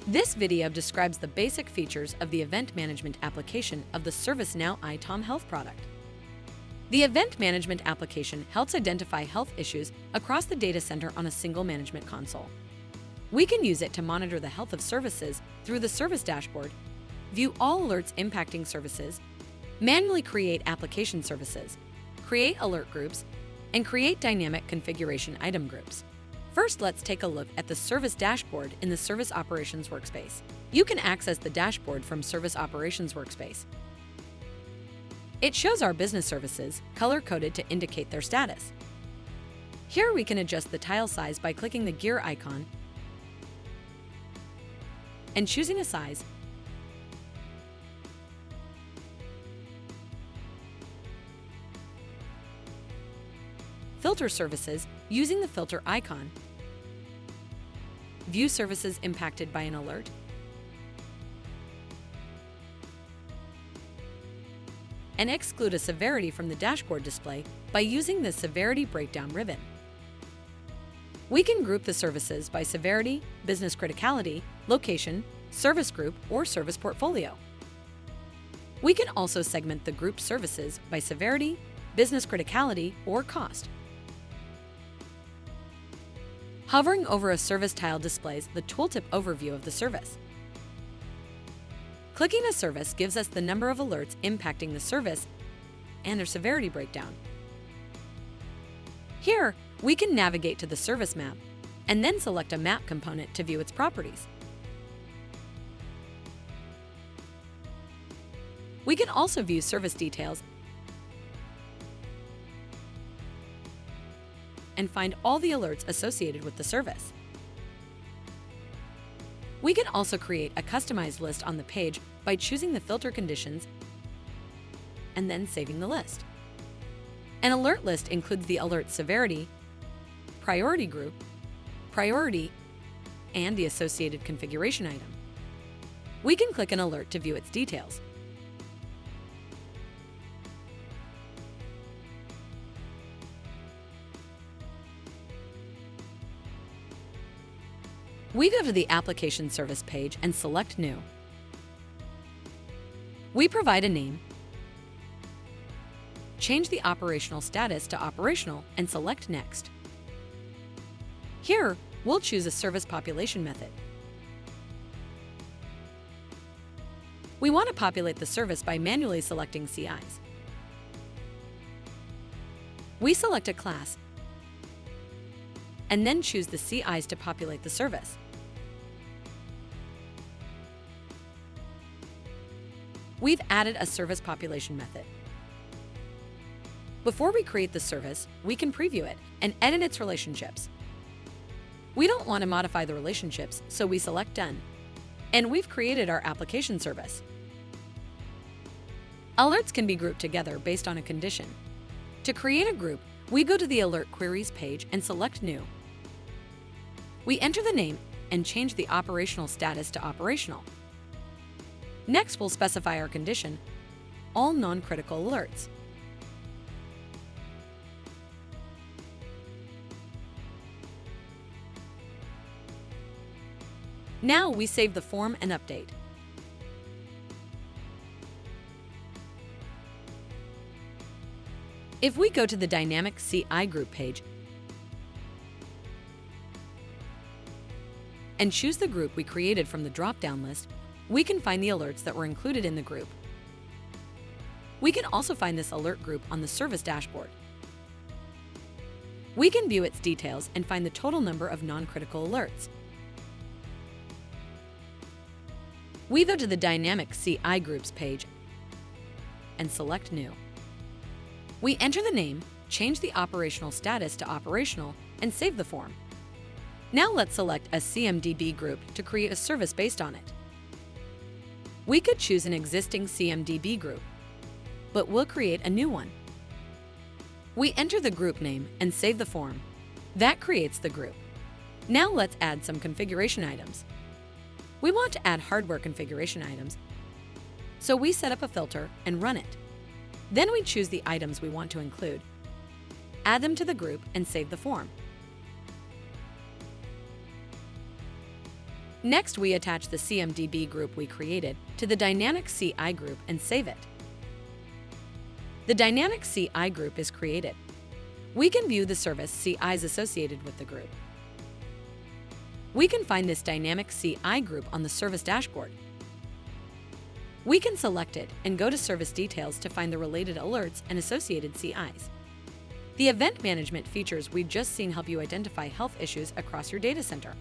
This video describes the basic features of the event management application of the ServiceNow ITOM Health product. The event management application helps identify health issues across the data center on a single management console. We can use it to monitor the health of services through the service dashboard, view all alerts impacting services, manually create application services, create alert groups, and create dynamic configuration item groups. First, let's take a look at the Service Dashboard in the Service Operations Workspace. You can access the dashboard from Service Operations Workspace. It shows our business services, color-coded to indicate their status. Here we can adjust the tile size by clicking the gear icon and choosing a size. Filter services using the filter icon. View services impacted by an alert. And exclude a severity from the dashboard display by using the Severity Breakdown ribbon. We can group the services by severity, business criticality, location, service group, or service portfolio. We can also segment the grouped services by severity, business criticality, or cost. Hovering over a service tile displays the tooltip overview of the service. Clicking a service gives us the number of alerts impacting the service and their severity breakdown. Here, we can navigate to the service map and then select a map component to view its properties. We can also view service details and find all the alerts associated with the service. We can also create a customized list on the page by choosing the filter conditions and then saving the list. An alert list includes the alert severity, priority group, priority, and the associated configuration item. We can click an alert to view its details. We go to the Application Service page and select New. We provide a name, change the operational status to operational, and select Next. Here, we'll choose a service population method. We want to populate the service by manually selecting CIs. We select a class and then choose the CIs to populate the service. We've added a service population method. Before we create the service, we can preview it and edit its relationships. We don't want to modify the relationships, so we select Done. And we've created our application service. Alerts can be grouped together based on a condition. To create a group, we go to the Alert Queries page and select New. We enter the name and change the operational status to operational. Next, we'll specify our condition, all non-critical alerts. Now we save the form and update. If we go to the Dynamic CI Group page and choose the group we created from the drop-down list, we can find the alerts that were included in the group. We can also find this alert group on the service dashboard. We can view its details and find the total number of non-critical alerts. We go to the Dynamic CI Groups page and select New. We enter the name, change the operational status to operational, and save the form. Now let's select a CMDB group to create a service based on it. We could choose an existing CMDB group, but we'll create a new one. We enter the group name and save the form. That creates the group. Now let's add some configuration items. We want to add hardware configuration items, so we set up a filter and run it. Then we choose the items we want to include, add them to the group, and save the form. Next, we attach the CMDB group we created to the Dynamic CI group and save it. The Dynamic CI group is created. We can view the service CIs associated with the group. We can find this Dynamic CI group on the service dashboard. We can select it and go to service details to find the related alerts and associated CIs. The event management features we've just seen help you identify health issues across your data center.